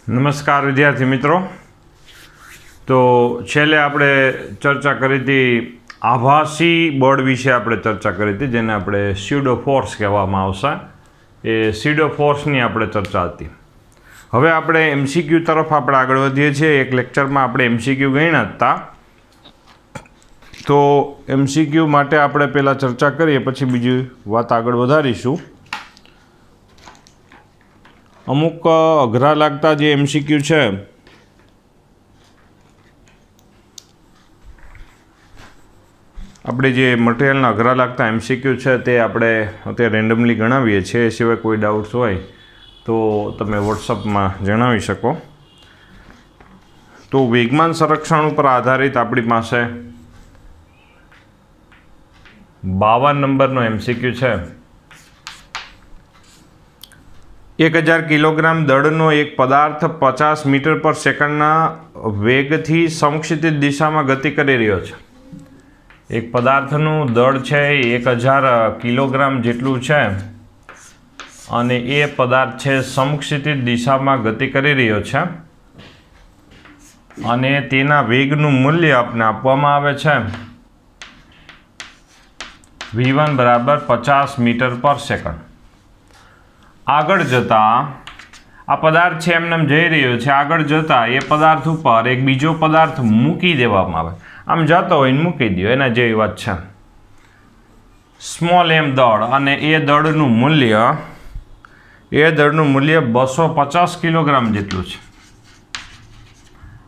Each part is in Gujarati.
નમસ્કાર વિદ્યાર્થી મિત્રો। તો છેલ્લે આપણે ચર્ચા કરી હતી આભાસી બળ વિશે આપણે ચર્ચા કરી હતી, જેને આપણે સ્યુડો ફોર્સ કહેવામાં આવશે। એ સ્યુડો ફોર્સની આપણે ચર્ચા હતી। હવે આપણે એમસીક્યુ તરફ આપણે આગળ વધીએ છીએ। એક લેક્ચરમાં આપણે એમસીક્યુ ગણ્યા હતા, તો એમસીક્યુ માટે આપણે પહેલાં ચર્ચા કરીએ, પછી બીજી વાત આગળ વધારીશું। અમુક અઘરા લાગતા જે એમસીક્યુ છે આપણે જે મટીરિયલના અઘરા લાગતા એમસીક્યુ છે તે આપણે અત્યારે રેન્ડમલી ગણાવીએ છીએ। એ સિવાય કોઈ ડાઉટ્સ હોય તો તમે વોટ્સઅપમાં જણાવી શકો। તો વેગમાન સંરક્ષણ ઉપર આધારિત આપણી પાસે 52 નંબરનો એમસીક્યુ છે। 1000 કિલોગ્રામ દળનો એક પદાર્થ 50 મીટર પર સેકન્ડના વેગથી સમક્ષિતિજ દિશામાં ગતિ કરી રહ્યો છે। એક પદાર્થનું દળ છે એ 1000 કિલોગ્રામ જેટલું છે અને એ પદાર્થ છે સમક્ષિતિજ દિશામાં ગતિ કરી રહ્યો છે અને તેના વેગનું મૂલ્ય આપને આપવામાં આવે છે v1 બરાબર 50 મીટર પર સેકન્ડ। આગળ જતાં આ પદાર્થ છે એમને જઈ રહ્યો છે, આગળ જતાં એ પદાર્થ ઉપર એક બીજો પદાર્થ મૂકી દેવામાં આવે, આમ જતો હોય ને મૂકી દો, એના જેવી વાત છે। સ્મોલ એમ દળ, અને એ દળનું મૂલ્ય 250 કિલોગ્રામ જેટલું છે।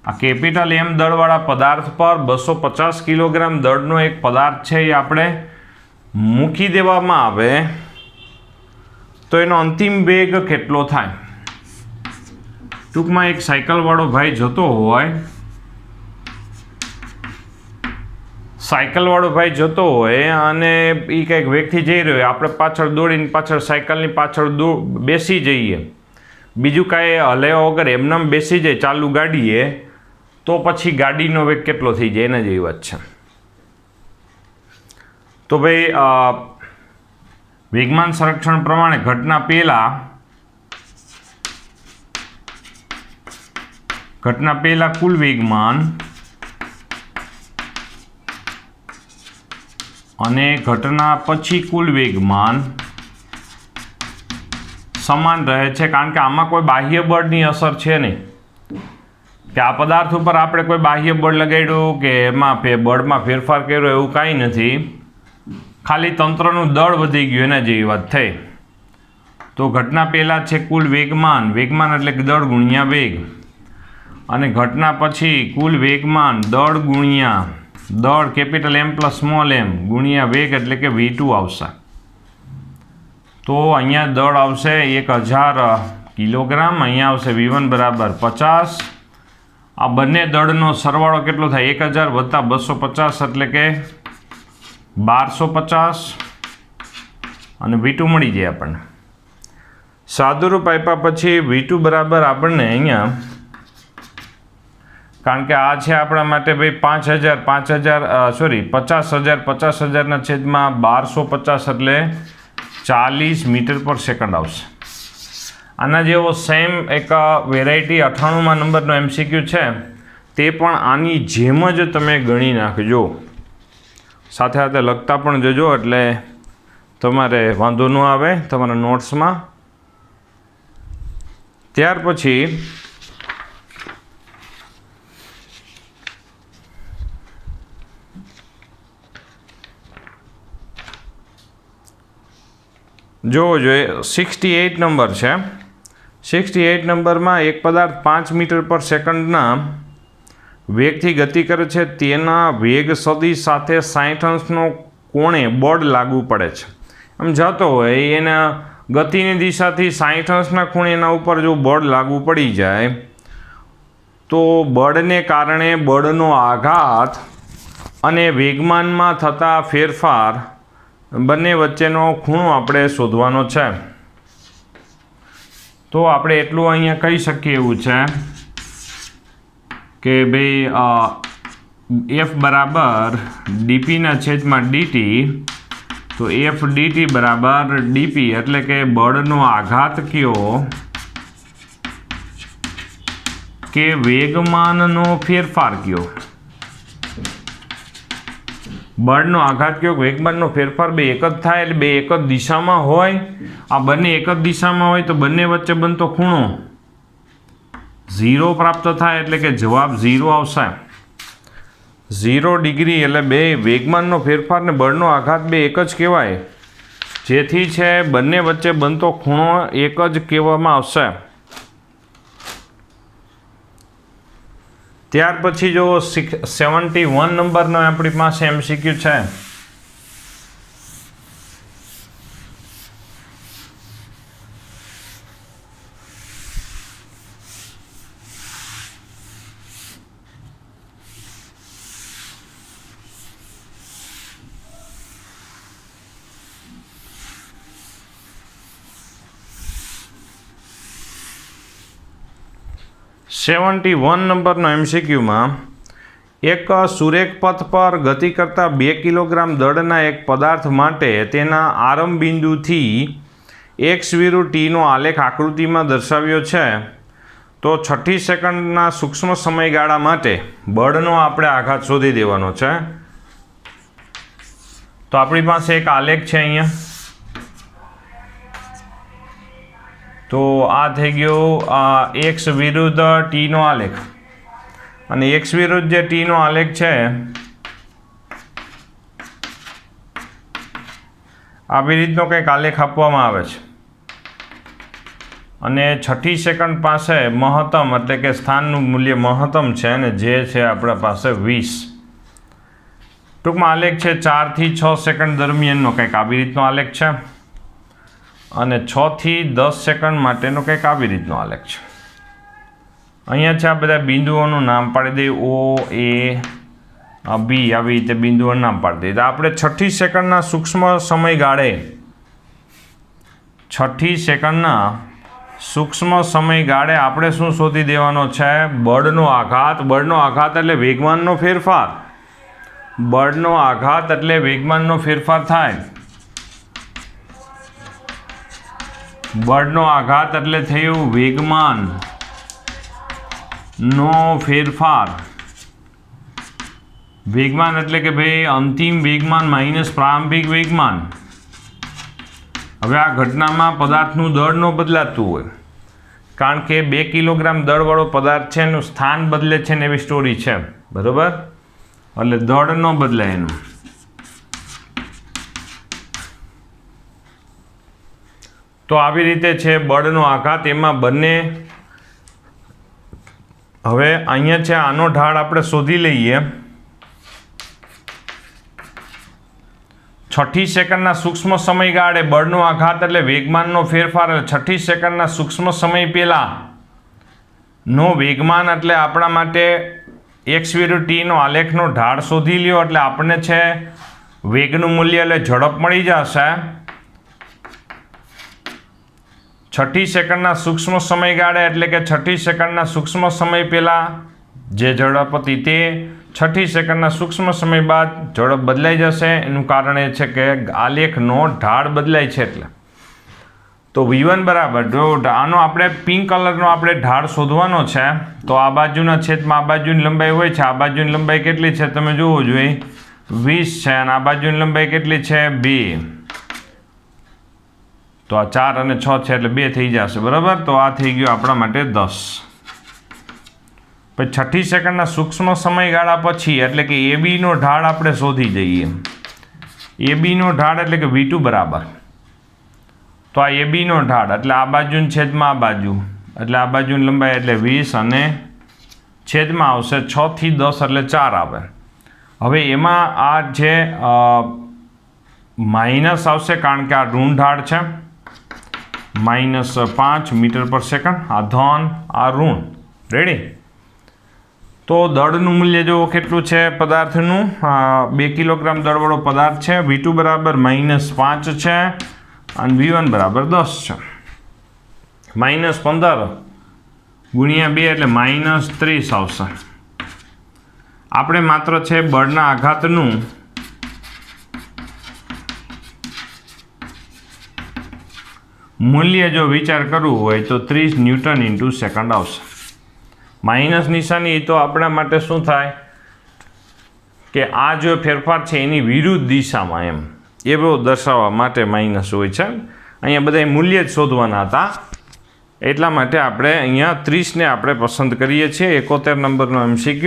આ કેપિટલ એમ દળવાળા પદાર્થ પર 250 કિલોગ્રામ દળનો એક પદાર્થ છે એ આપણે મૂકી દેવામાં આવે તો એનો અંતિમ વેગ કેટલો થાય? ટૂંકમાં એક સાયકલવાળો ભાઈ જતો હોય, અને એ કંઈક વેગથી જઈ રહ્યો હોય, આપણે પાછળ દોડીને પાછળ સાયકલની પાછળ બેસી જઈએ, બીજું કાંઈ હલ્યા વગર એમનેમ બેસી જાય ચાલુ ગાડીએ, તો પછી ગાડીનો વેગ કેટલો થઈ જાય એના જેવી વાત છે। તો ભાઈ વેગમાન સંરક્ષણ પ્રમાણે ઘટના પહેલા કુલ વેગમાન અને ઘટના પછી કુલ વેગમાન સમાન રહે છે, કારણ કે આમાં કોઈ બાહ્ય બળની અસર છે નહીં, કે આ પદાર્થ ઉપર આપણે કોઈ બાહ્ય બળ લગાડ્યું કે એમાં બળમાં ફેરફાર કર્યો એવું કાંઈ નથી, ખાલી તંત્રનું દળ વધી ગયું એના જેવી વાત થઈ। તો ઘટના પહેલાં છે કુલ વેગમાન એટલે કે દળ ગુણ્યા વેગ, અને ઘટના પછી કુલ વેગમાન દળ ગુણ્યા દળ કેપિટલ એમ પ્લસ સ્મોલ એમ ગુણ્યા વેગ એટલે કે v2 આવશે। તો અહીંયા દળ આવશે 1000 કિલોગ્રામ, અહીંયા આવશે v1 બરાબર 50। આ બંને દળનો સરવાળો કેટલો થાય? 1000 વત્તા 250 એટલે કે 1250, અને v2 મળી જાય આપણને। સાદુરૂપ આપ્યા પછી v2 બરાબર આપણને અહીંયા, કારણ કે આ છે આપણા માટે ભાઈ 50,000ના છેદમાં 1250 એટલે 40 મીટર પર સેકન્ડ આવશે। આના જેવો સેમ એક વેરાયટી 98મા નંબરનો એમસીક્યુ છે, તે પણ આની જેમ જ તમે ગણી નાખજો, સાથે સાથે લખતા પણ જજો એટલે તમારે વાંધો ન આવે તમારા નોટ્સમાં। ત્યાર પછી જોવો જોઈએ 68 નંબર છે। 68 નંબરમાં એક પદાર્થ 5 મીટર પર સેકન્ડના વેગથી ગતિ કરે છે, તેના વેગ સદિશ સાથે 60 અંશનો કોણે બળ લાગુ પડે છે। આમ જતો હોય એના ગતિની દિશાથી 60 અંશના ખૂણે એના ઉપર જો બળ લાગુ પડી જાય તો બળને કારણે બળનો આઘાત અને વેગમાનમાં થતા ફેરફાર બંને વચ્ચેનો ખૂણો આપણે શોધવાનો છે। તો આપણે એટલું અહીંયા કહી શકીએ એવું છે કે ભાઈ f બરાબર ડીપીના છેદમાં ડીટી, તો એફ ડીટી બરાબર ડીપી એટલે કે બળનો આઘાત કયો કે વેગમાનનો ફેરફાર કયો, બળનો આઘાત કયો, વેગમાનનો ફેરફાર બે એક જ થાય એટલે બે એક જ દિશામાં હોય. આ બંને એક જ દિશામાં હોય તો બંને વચ્ચે બનતો ખૂણો 0 પ્રાપ્ત થાય એટલે કે જવાબ 0 આવશે. 0 ડિગ્રી એટલે બે વેગમાનનો ફેરફાર ને બળનો આઘાત બે એક જ કહેવાય, જેથી છે બંને વચ્ચે બનતો ખૂણો એક જ કહેવામાં આવશે. ત્યાર પછી જો 71 નંબરનો આપણી પાસે MCQ છે. નંબરનો MCQમાં એક સુરેખ પથ પર ગતિ કરતા 2 કિલોગ્રામ દળના એક પદાર્થ માટે તેના આરંભ બિંદુથી x વિરુદ્ધ tનો આલેખ આકૃતિમાં દર્શાવ્યો છે. તો 6 સેકન્ડના સૂક્ષ્મ સમયગાળા માટે બળનો આપણે આઘાત શોધી દેવાનો છે. તો આપણી પાસે એક આલેખ છે અહીંયા. તો આ થઈ ગયો x વિરુદ્ધ tનો આલેખ, અને x વિરુદ્ધ જે tનો આલેખ છે આવી રીતનો કંઈક આલેખ આપવામાં આવે છે, અને 6 સેકન્ડ પાસે મહત્તમ એટલે કે સ્થાનનું મૂલ્ય મહત્તમ છે, અને જે છે આપણા પાસે 20. ટૂંકમાં આલેખ છે 4 થી 6 સેકન્ડ દરમિયાનનો કંઈક આવી રીતનો આલેખ છે, અને 6 થી 10 સેકન્ડ માટેનો કંઈક આવી રીતનો આલેખ છે. અહીંયા છે આ બધા બિંદુઓનું નામ પાડી દઈએ, O A B આવી રીતે બિંદુઓનું નામ પાડી દઈએ. તો આપણે 6 સેકન્ડના સૂક્ષ્મ સમયગાળે 6 સેકન્ડના સૂક્ષ્મ સમયગાળે આપણે શું શોધી દેવાનો છે? બળનો આઘાત. બળનો આઘાત એટલે વેગમાનનો ફેરફાર. બળનો આઘાત એટલે વેગમાનનો ફેરફાર થાય. બળનો આઘાત એટલે થયું વેગમાન નો ફેરફાર. વેગમાન એટલે કે ભાઈ અંતિમ વેગમાન માઇનસ પ્રારંભિક વેગમાન. હવે આ ઘટનામાં પદાર્થનું દળ ન બદલાતું હોય, કારણ કે 2 કિલોગ્રામ દળવાળો પદાર્થ છે, એનું સ્થાન બદલે છે ને એવી સ્ટોરી છે, બરાબર? એટલે દળ ન બદલાય એનું. તો આવી રીતે છે બળનો આઘાત. એમાં બંને હવે અહીંયા છે આનો ઢાળ આપણે શોધી લઈએ. 6 સેકન્ડના સૂક્ષ્મ સમયગાળે બળનો આઘાત એટલે વેગમાનનો ફેરફાર. 6 સેકન્ડના સૂક્ષ્મ સમય પહેલાં નો વેગમાન એટલે આપણા માટે x વિરુદ્ધ tનો આલેખનો ઢાળ શોધી લ્યો, એટલે આપણને છે વેગનું મૂલ્ય એટલે ઝડપ મળી જશે. 6 સેકન્ડના સૂક્ષ્મ સમયગાળે એટલે કે 6 સેકન્ડના સૂક્ષ્મ સમય પહેલાં જે ઝડપ હતી તે 6 સેકન્ડના સૂક્ષ્મ સમય બાદ ઝડપ બદલાઈ જશે. એનું કારણ એ છે કે આલેખનો ઢાળ બદલાય છે એટલે. તો V1 બરાબર, જો આનો આપણે પિંક કલરનો આપણે ઢાળ શોધવાનો છે, તો આ બાજુના છેદમાં આ બાજુની લંબાઈ હોય છે. આ બાજુની લંબાઈ કેટલી છે તમે જોવો જોઈએ, 20 છે, અને આ બાજુની લંબાઈ કેટલી છે? 2. તો આ 4 અને 6 છે એટલે 2 થઈ જશે, બરાબર? તો આ થઈ ગયું આપણા માટે 10. પછી 6 સેકન્ડના સૂક્ષ્મ સમયગાળા પછી એટલે કે ABનો ઢાળ આપણે શોધી જઈએ. ABનો ઢાળ એટલે કે V2 બરાબર. તો આ ABનો ઢાળ એટલે આ બાજુની છેદમાં આ બાજુ, એટલે આ બાજુની લંબાઈ એટલે 20, અને છેદમાં આવશે 6 થી 10 એટલે 4 આવે. હવે એમાં આ જે માઇનસ આવશે, કારણ કે આ ઋણ ઢાળ છે. -5 મીટર પર સેકન્ડ, આ ધન, આ ઋણ. રેડી? તો દળનું મૂલ્ય જો કેટલું છે પદાર્થનું? 2 કિલોગ્રામ દળવાળો પદાર્થ છે. V2 બરાબર -5 છે, અને V1 બરાબર 10 છે. -15 ગુણ્યા 2 એટલે -30 આવશે. આપણે માત્ર છે બળના આઘાતનું મૂલ્ય જો વિચાર કરવું હોય તો 30 ન્યૂટન ઇન્ટુ સેકન્ડ આવશે. માઇનસ નિશાની એ તો આપણા માટે શું થાય કે આ જો ફેરફાર છે એની વિરુદ્ધ દિશામાં એમ એવો દર્શાવવા માટે માઇનસ હોય છે. અહીંયા બધા મૂલ્ય જ શોધવાના હતા એટલા માટે આપણે અહીંયા 30ને આપણે પસંદ કરીએ છીએ. 71 નંબરનો MCQ.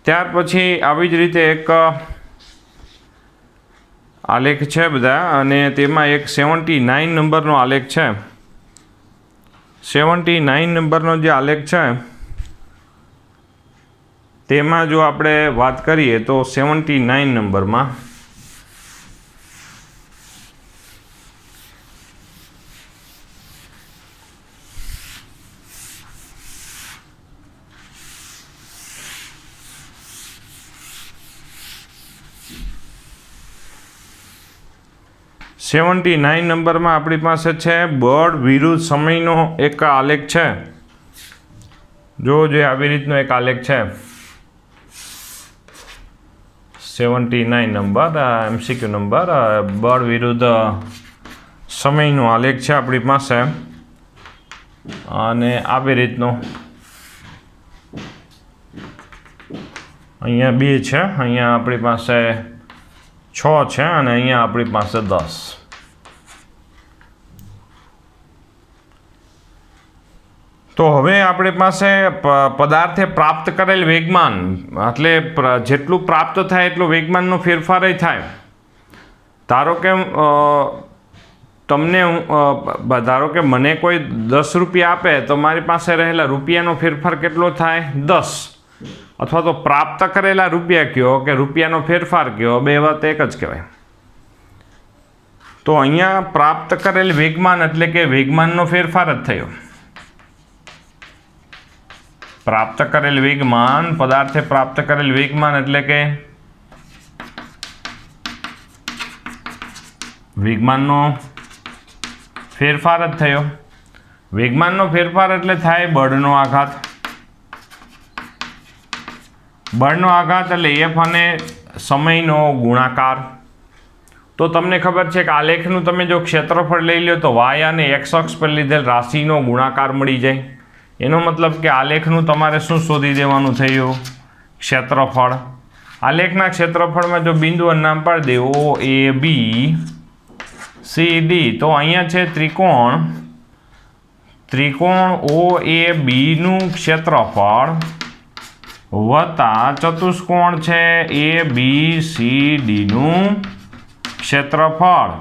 ત્યાર પછી આવી જ રીતે એક આલેખ છે બધા અને તેમાં એક 79 નંબરનો આલેખ છે. 79 નંબરનો જે આલેખ છે તેમાં જો આપણે વાત કરીએ તો 79 નંબરમાં આપણી પાસે છે બળ વિરુદ્ધ સમયનો એક આલેખ છે. જો આવી રીતનો એક આલેખ છે 79 નંબર MCQ નંબર બળ વિરુદ્ધ સમયનો આલેખ છે આપણી પાસે અને આવી રીતનો અહીંયા 2 છે, અહીંયા આપણી પાસે 6 છે અને અહીંયા આપણી પાસે 10. તો હવે આપણી પાસે પદાર્થે પ્રાપ્ત કરેલ વેગમાન એટલે જેટલું પ્રાપ્ત થાય એટલું વેગમાનનો ફેરફાર થાય. ધારો કે મને કોઈ 10 રૂપિયા આપે તો મારી પાસે રહેલા રૂપિયાનો ફેરફાર કેટલો થાય 10, અથવા તો પ્રાપ્ત કરેલા રૂપિયા કયો કે રૂપિયાનો ફેરફાર કયો, બે વાત એક જ કહેવાય. તો અહીંયા પ્રાપ્ત કરેલ વેગમાન એટલે કે વેગમાનનો ફેરફાર જ થયો. પ્રાપ્ત કરેલ વેગમાન, પદાર્થે પ્રાપ્ત કરેલ વેગમાન એટલે કે વેગમાનનો ફેરફાર જ થયો. વેગમાનનો ફેરફાર એટલે થાય બળનો આઘાત. બળનો આઘાત એટલે F અને સમયનો ગુણાકાર. તો તમને ખબર છે કે આલેખનું તમે જો ક્ષેત્રફળ લઈ લો તો y અને x અક્ષ પર લીધેલ રાશિનો ગુણાકાર મળી જાય. એનો મતલબ કે આલેખનું તમારે શું શોધી દેવાનું થયું? ક્ષેત્રફળ. આલેખના ક્ષેત્રફળમાં જો બિંદુઓનું નામ પાડી દે O A B C D, તો અહીંયા છે ત્રિકોણ O A B નું ક્ષેત્રફળ વત્તા ચતુષ્કોણ છે A B C D નું ક્ષેત્રફળ.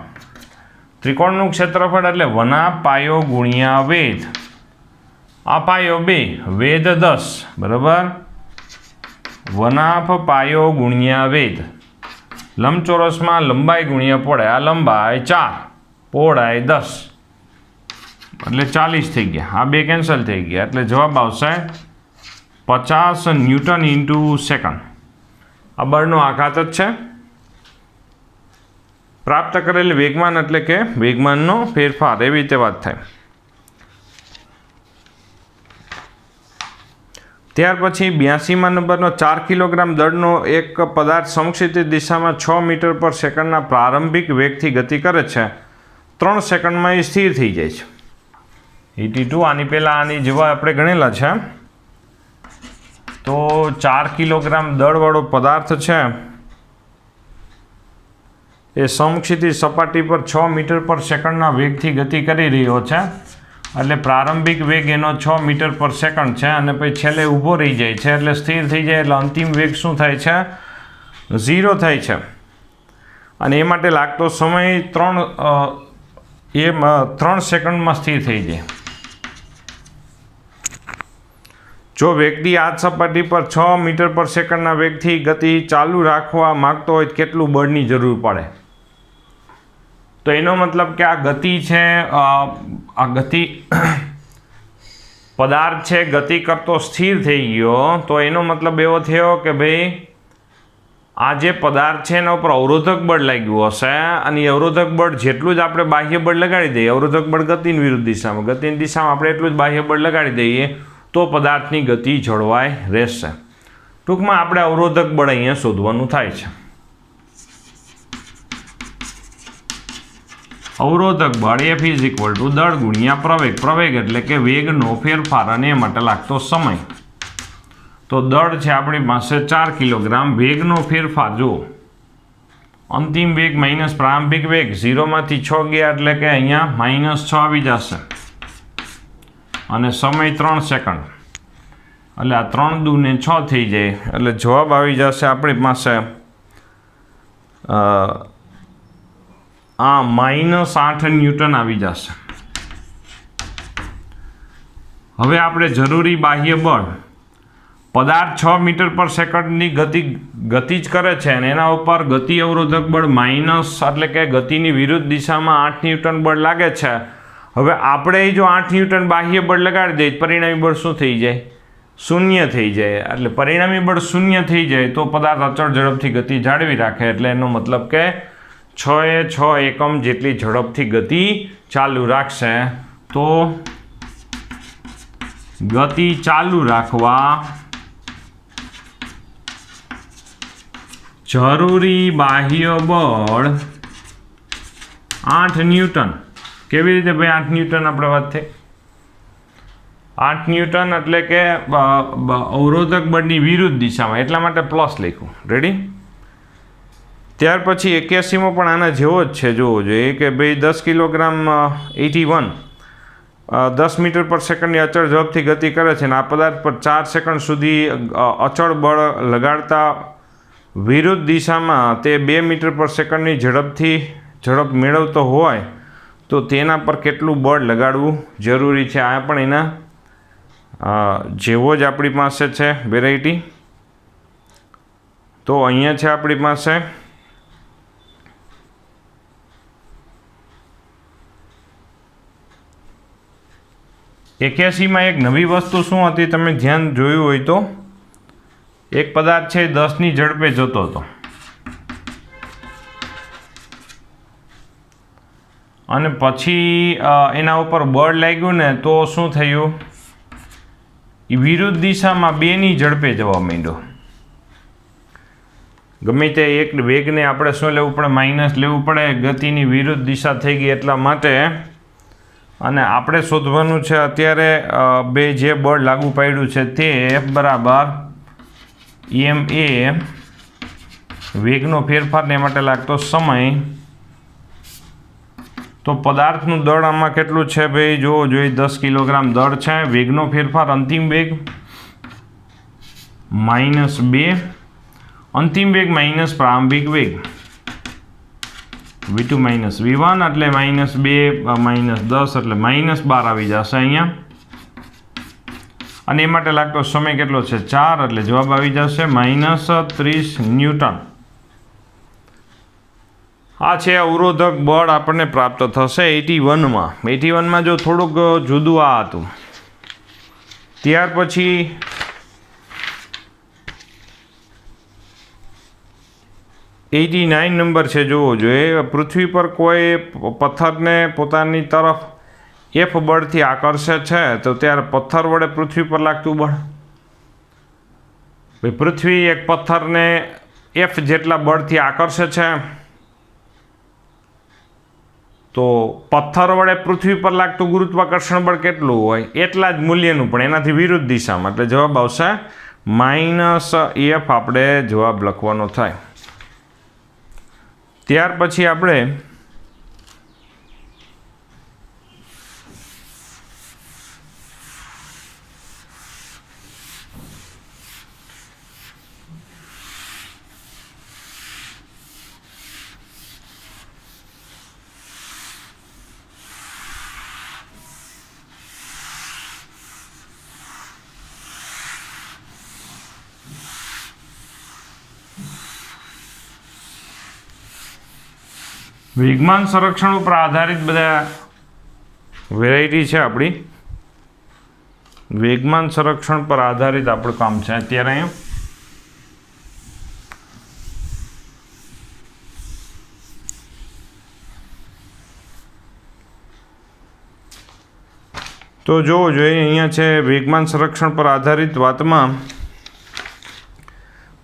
ત્રિકોણનું ક્ષેત્રફળ એટલે 1/2 પાયો ગુણ્યા વેધ. આ પાયો 2, વેધ 10, બરાબર. 1/2 પાયો ગુણ્યા વેધ. લંબચોરસમાં લંબાઈ ગુણ્યા પહોળાઈ. આ લંબાઈ 4, પહોળાઈ 10, એટલે 40 થઈ ગયા. આ બે કેન્સલ થઈ ગયા એટલે જવાબ આવશે 50 ન્યૂટન ઇન્ટુ સેકન્ડ. આ બળનો આઘાત જ છે. પ્રાપ્ત કરેલ વેગમાન એટલે કે વેગમાનનો ફેરફાર, એવી રીતે વાત થાય. ત્યાર પછી 82મા નંબરનો 4 કિલોગ્રામ દળનો એક પદાર્થ સમક્ષિતિજ દિશામાં 6 મીટર પર સેકન્ડના પ્રારંભિક વેગથી ગતિ કરે છે. 3 સેકન્ડમાં એ સ્થિર થઈ જાય છે. 82 આની પહેલાં આની જેવા આપણે ગણેલા છે. તો 4 કિલોગ્રામ દળવાળો પદાર્થ છે એ સમક્ષિતિજ સપાટી પર 6 મીટર પર સેકન્ડના વેગથી ગતિ કરી રહ્યો છે. એટલે પ્રારંભિક વેગ એનો 6 મીટર પર સેકન્ડ છે અને પછી છેલ્લે ઊભો રહી જાય છે એટલે સ્થિર થઈ જાય. એટલે અંતિમ વેગ શું થાય છે? 0 થાય છે. અને એ માટે લાગતો સમય 3 સેકન્ડમાં સ્થિર થઈ જાય. જો વ્યક્તિ આ સપાટી પર 6 મીટર પર સેકન્ડના વેગથી ગતિ ચાલુ રાખવા માંગતો હોય તો કેટલું બળની જરૂર પડે? તો એનો મતલબ કે આ ગતિ છે, આ ગતિ પદાર્થ છે ગતિ કરતો સ્થિર થઈ ગયો. તો એનો મતલબ એવો થયો કે ભાઈ આ જે પદાર્થ છે એના ઉપર અવરોધક બળ લાગ્યું હશે અને એ અવરોધક બળ જેટલું જ આપણે બાહ્ય બળ લગાડી દઈએ, અવરોધક બળ ગતિની વિરુદ્ધ દિશામાં, ગતિની દિશામાં આપણે એટલું જ બાહ્ય બળ લગાડી દઈએ તો પદાર્થની ગતિ જળવાઈ રહેશે. ટૂંકમાં આપણે અવરોધક બળ અહીંયા શોધવાનું થાય છે. અવરોધક બળ F ઇઝ ઇક્વલ ટુ દળ ગુણ્યા પ્રવેગ. પ્રવેગ એટલે કે વેગનો ફેરફાર અને એ માટે લાગતો સમય. તો દળ છે આપણી પાસે 4 કિલોગ્રામ. વેગનો ફેરફાર જુઓ, અંતિમ વેગ માઇનસ પ્રારંભિક વેગ, 0 માંથી 6 ગયા એટલે કે અહીંયા -6 આવી જશે અને સમય 3 સેકન્ડ. એટલે આ 3 દુ ને 6 થઈ જાય એટલે જવાબ આવી જશે આપણી પાસે -8 ન્યૂટન આવી જશે. હવે આપણે જરૂરી બાહ્ય બળ, પદાર્થ 6 મીટર પર સેકન્ડની ગતિ જ કરે છે અને એના ઉપર ગતિ અવરોધક બળ માઇનસ એટલે કે ગતિની વિરુદ્ધ દિશામાં 8 ન્યૂટન બળ લાગે છે. હવે આપણે જો 8 ન્યૂટન બાહ્ય બળ લગાડી દઈએ, પરિણામી બળ શું થઈ જાય? શૂન્ય થઈ જાય. એટલે પરિણામી બળ શૂન્ય થઈ જાય તો પદાર્થ અચળ ઝડપથી ગતિ જાળવી રાખે. એટલે એનો મતલબ કે 6 એકમ જેટલી ઝડપથી ગતિ ચાલુ રાખશે. તો ગતિ ચાલુ રાખવા જરૂરી બાહ્ય બળ 8 ન્યૂટન. કેવી રીતે ભાઈ 8 ન્યૂટન આપણે વાત થઈ? 8 ન્યૂટન એટલે કે અવરોધક બળની વિરુદ્ધ દિશામાં, એટલા માટે પ્લસ લખ્યું. રેડી? ત્યાર પછી 81મો પણ આના જેવો જ છે. જોવો જોઈએ કે ભાઈ 10 કિલોગ્રામ 81 10 મીટર પર સેકન્ડની અચળ ઝડપથી ગતિ કરે છે અને આ પદાર્થ પર 4 સેકન્ડ સુધી અચળ બળ લગાડતા વિરુદ્ધ દિશામાં તે 2 મીટર પર સેકન્ડની ઝડપ મેળવતો હોય તો તેના પર કેટલું બળ લગાડવું જરૂરી છે? આ પણ એના જેવો જ આપણી પાસે છે વેરાયટી. તો અહીંયા છે આપણી પાસે એક્યાસીમાં એક નવી વસ્તુ શું હતી તમે ધ્યાન જોયું હોય તો, એક પદાર્થ છે 10ની ઝડપે જતો હતો અને પછી એના ઉપર બળ લાગ્યું ને તો શું થયું? એ વિરુદ્ધ દિશામાં 2ની ઝડપે જવા માંડ્યો. ગમે તે એક વેગને આપણે શું લેવું પડે? માઇનસ લેવું પડે. ગતિની વિરુદ્ધ દિશા થઈ ગઈ એટલા માટે. અને આપણે શોધવાનું છે અત્યારે બે જે બળ લાગુ પાડ્યું છે તે F બરાબર એમ એ વેગનો ફેરફારને માટે લાગતો સમય. તો પદાર્થનું દળ આમાં કેટલું છે ભાઈ? જોવો જોઈએ, 10 કિલોગ્રામ દળ છે. વેગનો ફેરફાર અંતિમ વેગ -2, અંતિમ વેગ માઇનસ પ્રારંભિક વેગ V2 માઇનસ V1 એટલે -2 -10 એટલે -12 આવી જશે અહીંયા. અને એ માટે લાગતો સમય કેટલો છે? 4 એટલે જવાબ આવી જશે -30 ન્યૂટન. આ છે અવરોધક બળ આપણને પ્રાપ્ત થશે 81માં. 81માં જો થોડુંક જુદું આ હતું. ત્યાર પછી 89 નંબર છે. જોવો જોઈએ, પૃથ્વી પર કોઈ પથ્થરને પોતાની તરફ F બળથી આકર્ષે છે તો ત્યારે પથ્થર વડે પૃથ્વી પર લાગતું બળ. પૃથ્વી એક પથ્થરને F જેટલા બળથી આકર્ષે છે તો પથ્થર વડે પૃથ્વી પર લાગતું ગુરુત્વાકર્ષણ બળ કેટલું હોય? એટલા જ મૂલ્યનું, પણ એનાથી વિરુદ્ધ દિશામાં. એટલે જવાબ આવશે -F. આપણે જવાબ લખવાનો થાય. ત્યાર પછી આપણે વેગમાન સંરક્ષણ ઉપર આધારિત બધા વેરાયટી છે આપણી. વેગમાન સંરક્ષણ પર આધારિત આપણું કામ છે અત્યારે અહીંયા. તો જોવો જોઈએ, અહીંયા છે વેગમાન સંરક્ષણ પર આધારિત વાતમાં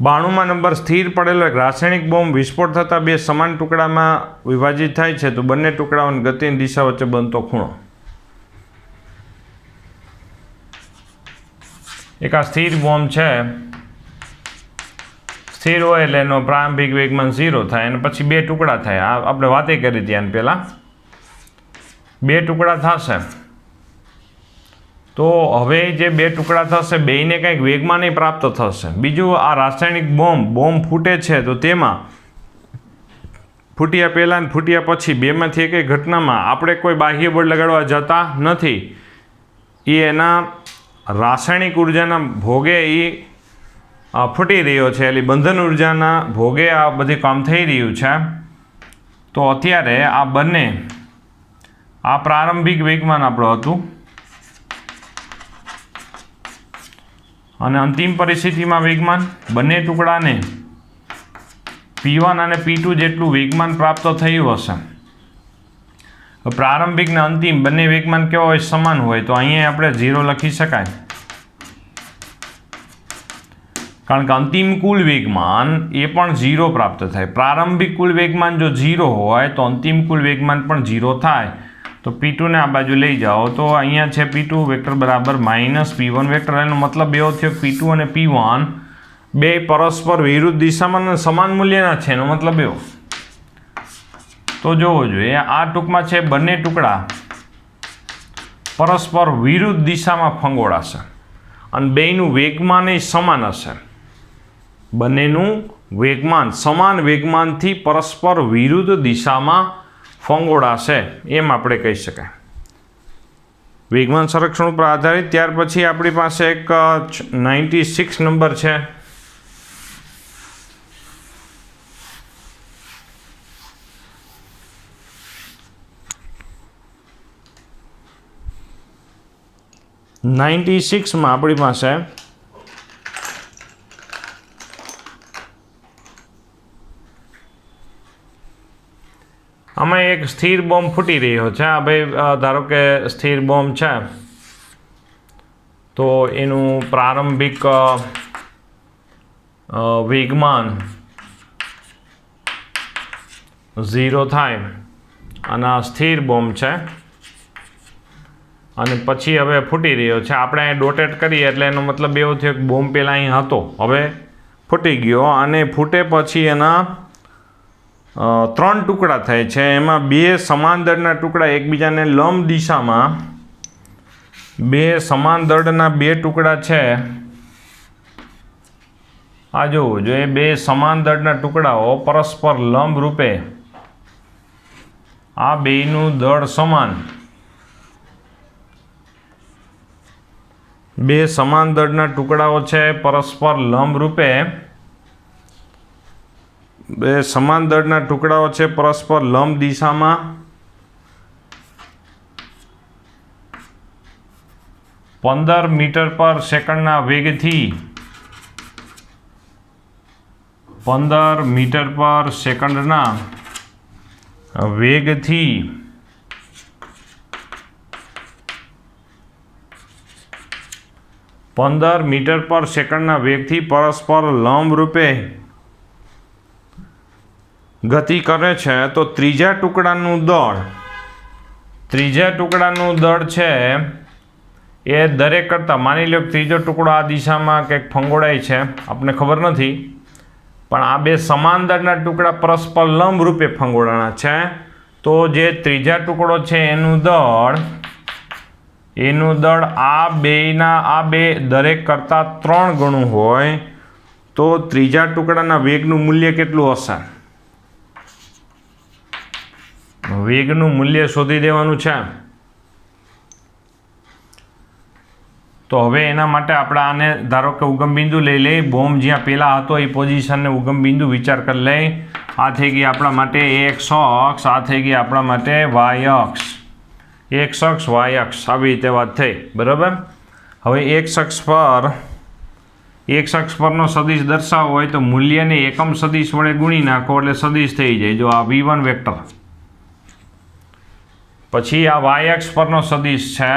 92 નંબર, સ્થિર પડેલો એક રાસાયણિક બોમ્બ વિસ્ફોટ થતાં બે સમાન ટુકડામાં વિભાજિત થાય છે તો બંને ટુકડાઓની ગતિની દિશા વચ્ચે બનતો ખૂણો. એક આ સ્થિર બોમ્બ છે, સ્થિર હોય એટલે એનો પ્રારંભિક વેગમાન 0 થાય અને પછી બે ટુકડા થાય. આ આપણે વાતે કરી હતી આને પહેલાં. બે ટુકડા થશે તો હવે જે બે ટુકડા થશે બેયને કંઈક વેગમાન પ્રાપ્ત થશે. બીજું, આ રાસાયણિક બોમ્બ ફૂટે છે તો તેમાં ફૂટ્યા પહેલાં અને ફૂટ્યા પછી બેમાંથી એકેય ઘટનામાં આપણે કોઈ બાહ્ય બળ લગાડવા જતા નથી. એ એના રાસાયણિક ઉર્જાના ભોગે એ ફૂટી રહ્યો છે, એટલે બંધન ઉર્જાના ભોગે આ બધી કામ થઈ રહ્યું છે. તો અત્યારે આ બંને, આ પ્રારંભિક વેગમાન આપણું હતું અને અંતિમ પરિસ્થિતિમાં વેગમાન, બંને ટુકડાને P1 અને P2 જેટલું વેગમાન પ્રાપ્ત થયું હશે. પ્રારંભિક ને અંતિમ બંને વેગમાન કેવા હોય? સમાન હોય. તો અહીંયા આપણે 0 લખી શકાય, કારણ કે અંતિમ કુલ વેગમાન એ પણ 0 પ્રાપ્ત થાય. પ્રારંભિક કુલ વેગમાન જો 0 હોય તો અંતિમ કુલ વેગમાન પણ 0 થાય. તો P2 ને આ બાજુ લઈ જાઓ તો અહીંયા છે P2 વેક્ટર બરાબર -P1 વેક્ટર. એનો મતલબ એવો થયો P2 અને P1 બે પરસ્પર વિરુદ્ધ દિશામાં અને સમાન મૂલ્યના છે. એનો મતલબ એવો. તો જોવો જોઈએ, આ ટૂંકમાં છે બંને ટુકડા પરસ્પર વિરુદ્ધ દિશામાં ફંગોળાશે અને બેયનું વેગમાન એ સમાન હશે. બંનેનું વેગમાન સમાન વેગમાનથી પરસ્પર વિરુદ્ધ દિશામાં ફંગોળાશે એમ આપણે કહી શકાય. વેગમાન સંરક્ષણ ઉપર આધારિત. ત્યાર પછી આપણી પાસે એક 96 નંબર છે. માં આપણી પાસે આમાં એક સ્થિર બોમ્બ ફૂટી રહ્યો છે. આ ભાઈ ધારો કે સ્થિર બોમ્બ છે તો એનું પ્રારંભિક વેગમાન 0 થાય અને આ સ્થિર બોમ્બ છે અને પછી હવે ફૂટી રહ્યો છે. આપણે અહીં ડોટેટ કરીએ એટલે એનો મતલબ એવો થયો કે બોમ્બ પહેલાં અહીં હતો, હવે ફૂટી ગયો અને ફૂટે પછી એના 3 ટુકડા થાય છે. એમાં બે સમાન દળના ટુકડા એકબીજાને લંબ દિશામાં, બે સમાન દળના બે ટુકડા છે. આ જોવું જોઈએ, બે સમાન દળના ટુકડાઓ પરસ્પર લંબ રૂપે, આ બેયનું દળ સમાન, બે સમાન દળના ટુકડાઓ છે પરસ્પર લંબ રૂપે, બે સમાન દળના ટુકડાઓ છે પરસ્પર લંબ દિશામાં 15 મીટર પર સેકન્ડના વેગથી 15 મીટર પર સેકન્ડના વેગથી પરસ્પર લંબ રૂપે ગતિ કરે છે. તો ત્રીજા ટુકડાનું દળ છે એ દરેક કરતાં, માની લો ત્રીજો ટુકડો આ દિશામાં કંઈક ફંગોળાય છે, આપણને ખબર નથી, પણ આ બે સમાન દળના ટુકડા પરસ્પર લંબ રૂપે ફંગોળાના છે. તો જે ત્રીજા ટુકડો છે એનું દળ આ બે દરેક કરતાં 3 ગણું હોય તો ત્રીજા ટુકડાના વેગનું મૂલ્ય કેટલું હશે? વેગનું મૂલ્ય શોધી દેવાનું છે. તો હવે એના માટે આપણે આને ધારો કે ઉગમ બિંદુ લઈ લઈએ. બોમ્બ જ્યાં પહેલાં હતો એ પોઝિશનને ઉગમ બિંદુ વિચાર કરી લઈએ. આ થઈ ગઈ આપણા માટે એક્સ અક્ષ, આ થઈ ગઈ આપણા માટે વાય અક્ષ. એક્સ અક્ષ, વાય અક્ષ, આવી રીતે વાત થઈ, બરાબર. હવે એક્સ અક્ષ પરનો સદિશ દર્શાવવો હોય તો મૂલ્યને એકમ સદિશ વડે ગુણી નાખો એટલે સદિશ થઈ જાય. જો આ V1 વેક્ટર, પછી આ વાય અક્ષ પરનો સદિશ છે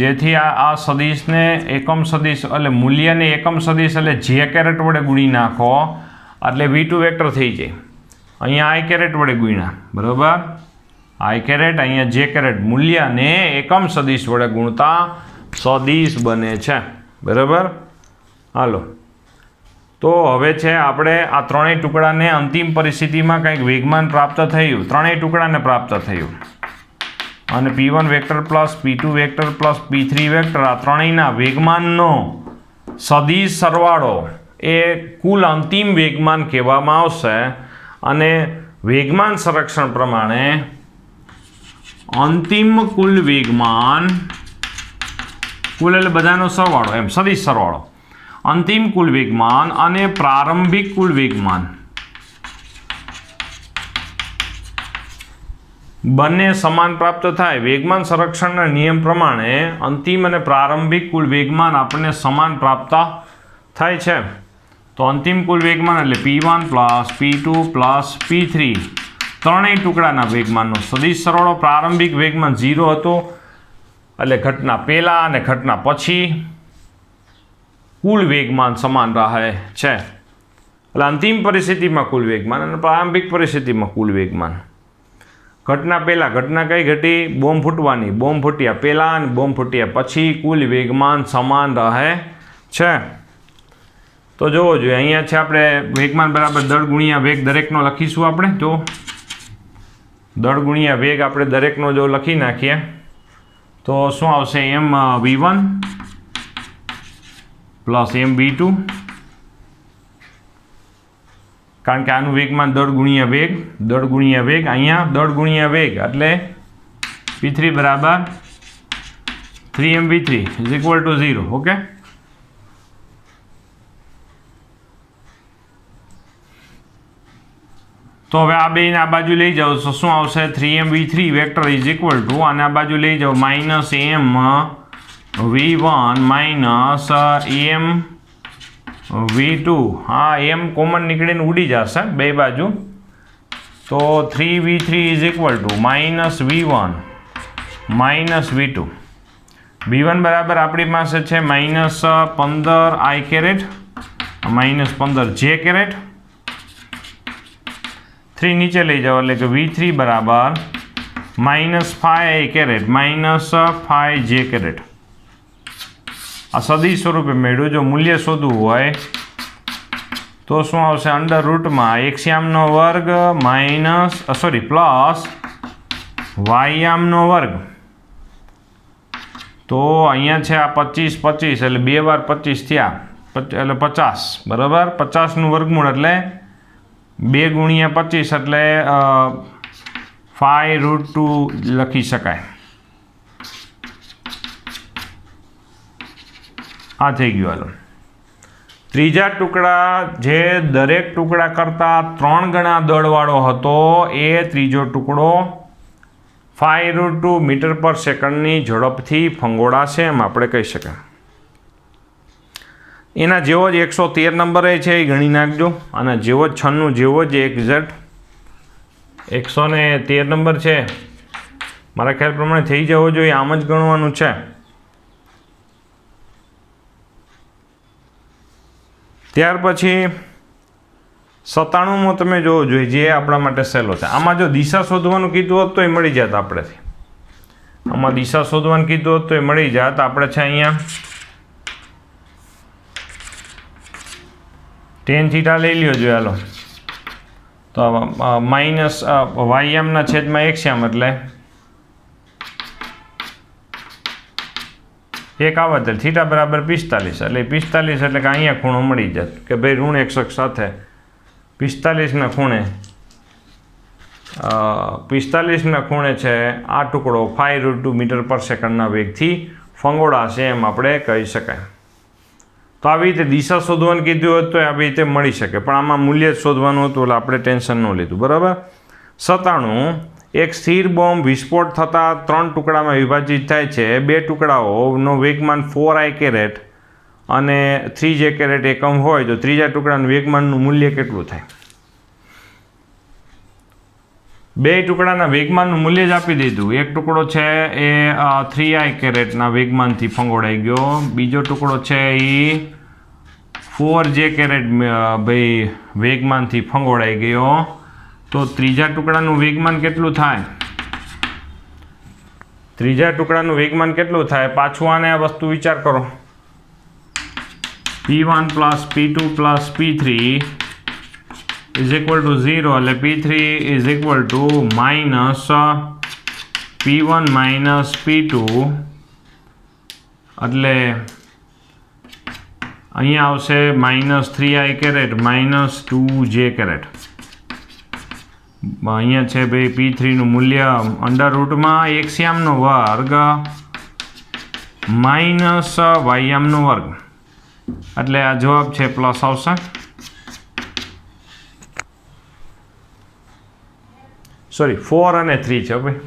જેથી આ સદિશને એકમ સદિશ એટલે મૂલ્યને એકમ સદિશ એટલે જે કેરેટ વડે ગુણી નાખો એટલે V2 વેક્ટર થઈ જાય. અહીંયા આઈ કેરેટ વડે ગુણ્યા, બરાબર, આઈ કેરેટ, અહીંયા જે કેરેટ, મૂલ્યને એકમ સદિશ વડે ગુણતા સદિશ બને છે, બરાબર. હાલો, તો હવે છે આપણે આ ત્રણેય ટુકડાને અંતિમ પરિસ્થિતિમાં કંઈક વેગમાન પ્રાપ્ત થયું, ત્રણેય ટુકડાને પ્રાપ્ત થયું, અને P1 vector plus P2 vector plus P3 vector આ ત્રણેયના વેગમાનનો સદિશ સરવાળો એ કુલ અંતિમ વેગમાન કહેવામાં આવશે. અને વેગમાન સંરક્ષણ પ્રમાણે અંતિમ કુલ વેગમાન, કુલ એટલે બધાનો સરવાળો, એમ સદિશ સરવાળો, અંતિમ કુલ વેગમાન અને પ્રારંભિક કુલ વેગમાન બંને સમાન પ્રાપ્ત થાય. વેગમાન સંરક્ષણના નિયમ પ્રમાણે અંતિમ અને પ્રારંભિક કુલ વેગમાન આપણને સમાન પ્રાપ્ત થાય છે. તો અંતિમ કુલ વેગમાન એટલે P1 plus P2 plus P3 ત્રણેય ટુકડાના વેગમાનનો સદિશ સરવાળો. પ્રારંભિક વેગમાન 0 હતો એટલે ઘટના પહેલાં અને ઘટના પછી કુલ વેગમાન સમાન રહે છે. એટલે અંતિમ પરિસ્થિતિમાં કુલ વેગમાન અને પ્રારંભિક પરિસ્થિતિમાં કુલ વેગમાન. ઘટના પહેલાં ઘટના કઈ ઘટી? બોમ્બ ફૂટવાની. બોમ્બ ફૂટ્યા પહેલાં અને બોમ્બ ફૂટ્યા પછી કુલ વેગમાન સમાન રહે છે. તો જોવો જોઈએ, અહીંયા છે આપણે વેગમાન બરાબર દળ ગુણ્યા વેગ દરેકનો લખીશું આપણે. તો દળ ગુણ્યા વેગ આપણે દરેકનો જો લખી નાખીએ તો શું આવશે? mv1 પ્લસ mv2, કારણ કે આનું વેગમાન દળ ગુણ્યા વેગ, દળ ગુણ્યા વેગ, અહીંયા દળ ગુણ્યા વેગ એટલે P3 બરાબર 3mv3 is equal to 0. Okay, તો હવે આ બેને આ બાજુ લઈ જાઓ તો શું આવશે? 3mv3 vector is equal to, અને આ બાજુ લઈ જાઓ માઇનસ mv1 માઇનસ mv2. હા, m કોમન નીકળીને ઉડી જશે બે બાજુ. તો 3v3 is equal to minus v1 minus v2. v1 બરાબર આપણી પાસે છે માઇનસ 15 આઈ કેરેટ માઇનસ 15 જે કેરેટ. 3 નીચે લઈ જાઓ એટલે કે v3 બરાબર માઇનસ 5 આઈ કેરેટ માઇનસ 5 જે કેરેટ. આ સદિશ સ્વરૂપે મેળવ્યું. જો મૂલ્ય શોધવું હોય તો શું આવશે? અંડર રૂટમાં એક્સયામનો વર્ગ માઇનસ પ્લસ વાયયામનો વર્ગ. તો અહીંયા છે આ 25 25 એટલે 2 વાર 25 થયા એટલે 50, બરાબર. 50નું વર્ગમૂળ એટલે 2 ગુણ્યા 25 એટલે 5√2 લખી શકાય. આ થઈ ગયું. હાલો, ત્રીજા ટુકડા જે દરેક ટુકડા કરતાં 3 ગણા દળવાળો હતો એ ત્રીજો ટુકડો 5√2 મીટર પર સેકન્ડની ઝડપથી ફંગોળાશે એમ આપણે કહી શકાય. એના જેવો જ 113 નંબર છે એ ગણી નાખજો. અને જેવો જ 96 જેવો જ એક્ઝેક્ટ 113 નંબર છે મારા ખ્યાલ પ્રમાણે થઈ જવો જોઈએ. આમ જ ગણવાનું છે. ત્યાર પછી 97માં તમે જોવો જોઈએ, જે આપણા માટે સહેલો છે. આમાં જો દિશા શોધવાનું કીધું હોત તો એ મળી જાત આપણેથી. આમાં દિશા શોધવાનું કીધું હોત તો એ મળી જાત. આપણે છે અહીંયા tan થીટા લઈ લ્યો જોઈએ. હાલો, તો માઇનસ વાયયામના છેદમાં એક્સયામ એટલે એક આવે એટલે થીટા બરાબર 45 એટલે 45 એટલે કે અહીંયા ખૂણો મળી જાય કે ભાઈ ઋણ x અક્ષ સાથે 45ના ખૂણે 45ના ખૂણે છે આ ટુકડો 5√2 મીટર પર સેકન્ડના વેગથી ફંગોળાશે એમ આપણે કહી શકાય. તો આવી રીતે દિશા શોધવાનું કીધું હોત તો આવી રીતે મળી શકે, પણ આમાં મૂલ્ય જ શોધવાનું હતું એટલે આપણે ટેન્શન ન લીધું, બરાબર. 97 એક સ્થિર બોમ્બ વિસ્ફોટ થતાં 3 ટુકડામાં વિભાજિત થાય છે. 2 ટુકડાઓનો વેગમાન 4 આઈ કેરેટ અને 3 જે કેરેટ એકમ હોય તો ત્રીજા ટુકડાનું વેગમાનનું મૂલ્ય કેટલું થાય? બે ટુકડાના વેગમાનનું મૂલ્ય જ આપી દીધું. એક ટુકડો છે એ 3i કેરેટના વેગમાનથી ફંગોળાઈ ગયો, બીજો ટુકડો છે એ 4j કેરેટ ભાઈ વેગમાનથી ફંગોળાઈ ગયો. તો ત્રીજા ટુકડાનું વેગમાન કેટલું થાય? ત્રીજા ટુકડાનું વેગમાન કેટલું થાય? પાછું આને આ વસ્તુ વિચાર કરો. P1 plus P2 plus P3 is equal to 0 એટલે P3 is equal to minus P1 minus P2 એટલે અહીંયા આવશે minus 3i caret minus 2j caret. અહીંયા છે ભાઈ P3નું મૂલ્ય અંડર રૂટમાં એક્સયામનો વર્ગ માઇનસ વાયયામનો વર્ગ એટલે આ જવાબ છે પ્લસ આવશે. સોરી 4 અને 3 છે ભાઈ,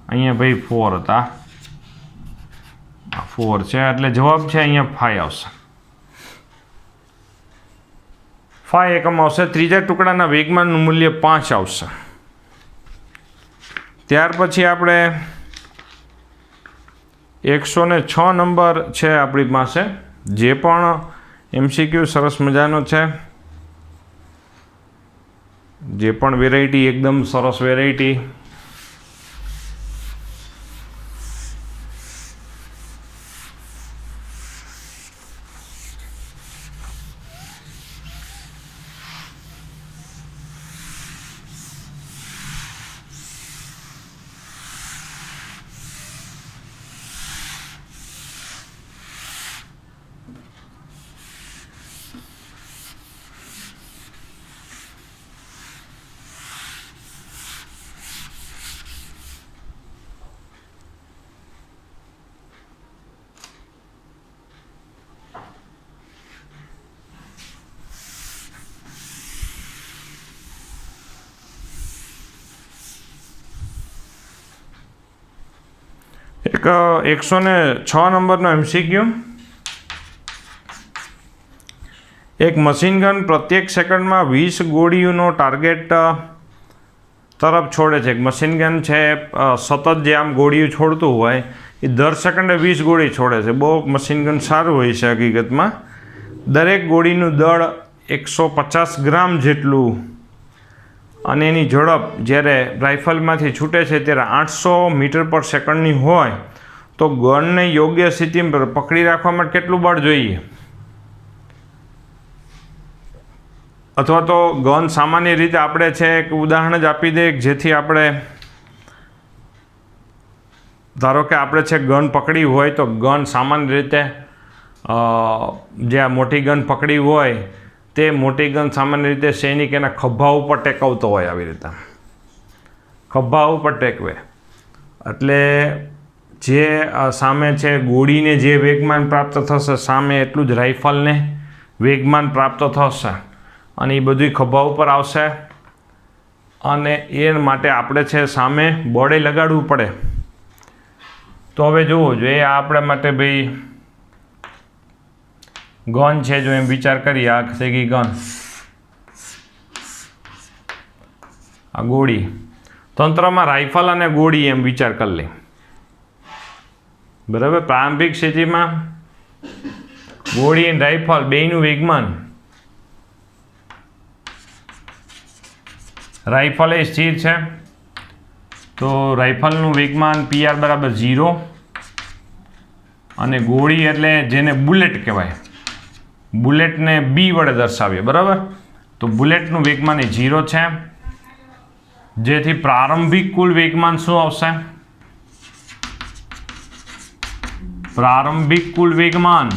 અહીંયા ભાઈ 4 હતા, 4 છે એટલે જવાબ છે અહીંયા 5 આવશે. 5 એકમ આવશે. ત્રીજા ટુકડાના વેગમાનનું મૂલ્ય 5 આવશે. ત્યાર પછી આપણે 106 નંબર છે આપણી પાસે, જે પણ MCQ સરસ મજાનો છે, જે પણ વેરાયટી એકદમ સરસ વેરાયટી. એક 106 નંબરનો MCQ. એક મશીન ગન પ્રત્યેક સેકન્ડમાં 20 ગોળીઓનો ટાર્ગેટ તરફ છોડે છે. એક મશીન ગન છે સતત જે આમ ગોળીઓ છોડતું હોય એ દર સેકન્ડે 20 ગોળી છોડે છે. બહુ મશીન ગન સારું હોય છે હકીકતમાં. દરેક ગોળીનું દળ 150 ગ્રામ જેટલું અને એની ઝડપ જ્યારે રાઇફલમાંથી છૂટે છે ત્યારે 800 મીટર પર સેકન્ડની હોય તો ગનને યોગ્ય સ્થિતિમાં પકડી રાખવા માટે કેટલું બળ જોઈએ? અથવા તો ગન સામાન્ય રીતે આપણે છે એક ઉદાહરણ જ આપી દે જેથી આપણે, ધારો કે આપણે છે ગન પકડી હોય તો ગન સામાન્ય રીતે જે આ મોટી ગન પકડી હોય તે મોટી ગન સામાન્ય રીતે સૈનિક એના ખભા ઉપર ટેકવતો હોય, આવી રીતે ખભા ઉપર ટેકવે એટલે જે સામે છે ગોળીને જે વેગમાન પ્રાપ્ત થશે સામે એટલું જ રાઇફલને વેગમાન પ્રાપ્ત થશે અને એ બધું ખભા ઉપર આવશે અને એ માટે આપણે છે સામે બળે લગાડવું પડે. તો હવે જુઓ જોઈએ આપણે માટે ભાઈ ગન છે, જો એમ વિચાર કરીએ આ થઈ ગઈ ગન, આ ગોળી, તંત્રમાં રાઇફલ અને ગોળી એમ વિચાર કરી લે. બરાબર, પ્રારંભિક સ્થિતિમાં ગોળી અને રાઇફલ બેયનું વેગમાન, રાઇફલ એ સ્થિર છે તો રાઇફલનું વેગમાન PR બરાબર 0 અને ગોળી એટલે જેને બુલેટ કહેવાય, બુલેટને B વડે દર્શાવીએ. બરાબર, તો બુલેટનું વેગમાન એ 0 છે, જેથી પ્રારંભિક કુલ વેગમાન શું આવશે? પ્રારંભિક કુલ વેગમાન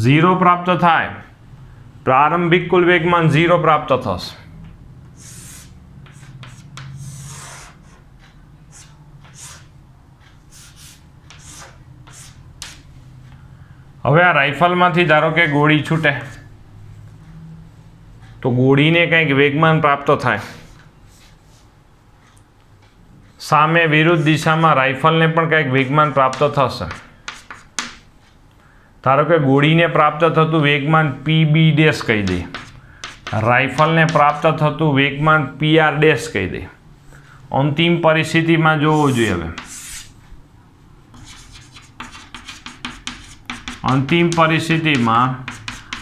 0 પ્રાપ્ત થાય. પ્રારંભિક કુલ વેગમાન 0 પ્રાપ્ત થશે. હવે આ રાઇફલમાંથી ધારો કે ગોળી છૂટે તો ગોળીને કંઈક વેગમાન પ્રાપ્ત થાય, સામે વિરુદ્ધ દિશામાં રાઇફલને પણ કંઈક વેગમાન પ્રાપ્ત થશે. ધારો કે ગોળીને પ્રાપ્ત થતું વેગમાન PB ડેશ કહી દઈએ રાઇફલને પ્રાપ્ત થતું વેગમાન PR ડેશ કહી દે. અંતિમ પરિસ્થિતિમાં જોવું જોઈએ. હવે અંતિમ પરિસ્થિતિમાં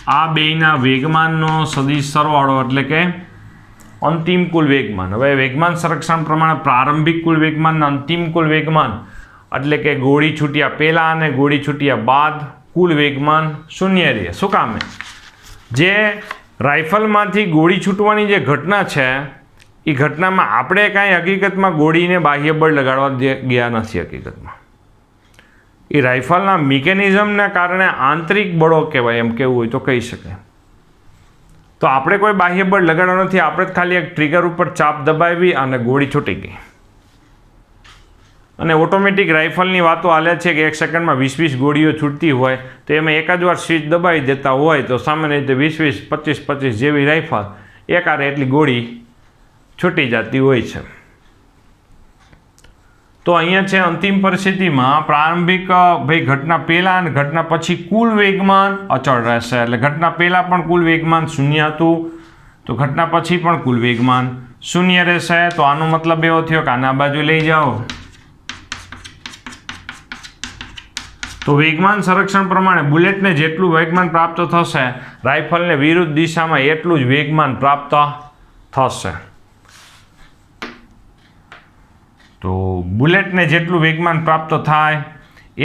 આ બેયના વેગમાનનો સદિશ સરવાળો એટલે કે અંતિમ કુલ વેગમાન. હવે વેગમાન સંરક્ષણ પ્રમાણે પ્રારંભિક કુલ વેગમાન અને અંતિમ કુલ વેગમાન એટલે કે ગોળી છૂટ્યા પહેલાં અને ગોળી છૂટ્યા બાદ કુલ વેગમાન શૂન્ય રહે. શું કામે? જે રાઇફલમાંથી ગોળી છૂટવાની જે ઘટના છે એ ઘટનામાં આપણે કાંઈ હકીકતમાં ગોળીને બાહ્ય બળ લગાડવા ગયા નથી. હકીકતમાં એ રાઇફલના મિકેનિઝમને કારણે આંતરિક બળો કહેવાય, એમ કહેવું હોય તો કહી શકાય. તો આપણે કોઈ બાહ્ય બળ લગાડવા નથી, આપણે જ ખાલી એક ટ્રિગર ઉપર ચાપ દબાવી અને ગોળી છૂટી ગઈ. અને ઓટોમેટિક રાઇફલની વાતો હાલે છે કે 1 સેકન્ડમાં 20-20 ગોળીઓ છૂટતી હોય તો એમાં એક જ વાર સ્વિચ દબાવી દેતા હોય તો સામાન્ય રીતે 20-20, 25-25 જેવી રાઇફલ એકારે એટલી ગોળી છૂટી જતી હોય છે. તો અહીંયા છે અંતિમ પરિસ્થિતિમાં પ્રારંભિક ઘટના પહેલાં અને ઘટના પછી કુલ વેગમાન અચળ રહેશે. એટલે ઘટના પહેલાં પણ કુલ વેગમાન શૂન્ય હતું તો ઘટના પછી પણ કુલ વેગમાન શૂન્ય રહેશે. તો આનો મતલબ એવો થયો કે આના બાજુ લઈ જાઓ તો વેગમાન સંરક્ષણ પ્રમાણે બુલેટને જેટલું વેગમાન પ્રાપ્ત થશે રાઇફલને વિરુદ્ધ દિશામાં એટલું જ વેગમાન પ્રાપ્ત થશે. તો બુલેટને જેટલું વેગમાન પ્રાપ્ત થાય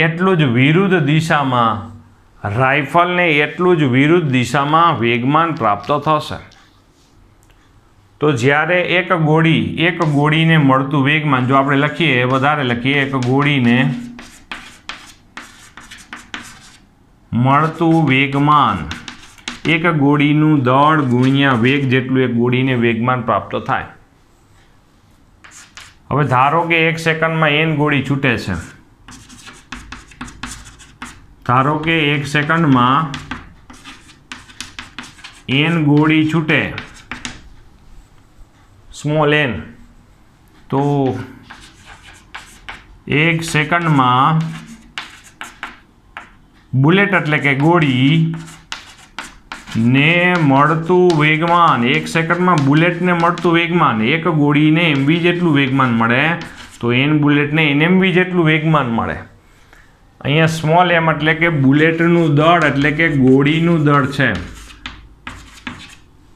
એટલું જ વિરુદ્ધ દિશામાં રાઇફલને એટલું જ વિરુદ્ધ દિશામાં વેગમાન પ્રાપ્ત થશે. તો જ્યારે એક ગોળીને મળતું વેગમાન જો આપણે લખીએ વધારે લખીએ એક ગોળીને મળતું વેગમાન એક ગોળીનું દળ ગુણ્યા વેગ જેટલું એક ગોળીને વેગમાન પ્રાપ્ત થાય. હવે ધારો કે 1 સેકન્ડમાં n ગોળી છૂટે છે. ધારો કે 1 સેકન્ડમાં n ગોળી છૂટે સ્મોલ n. તો 1 સેકન્ડમાં બુલેટ એટલે કે ગોળી ને મળતું વેગમાન 1 સેકન્ડમાં બુલેટને મળતું વેગમાન એક ગોળીને mv જેટલું વેગમાન મળે તો n બુલેટને nmv જેટલું વેગમાન મળે. અહીંયા સ્મોલ m એટલે કે બુલેટનું દળ એટલે કે ગોળીનું દળ છે.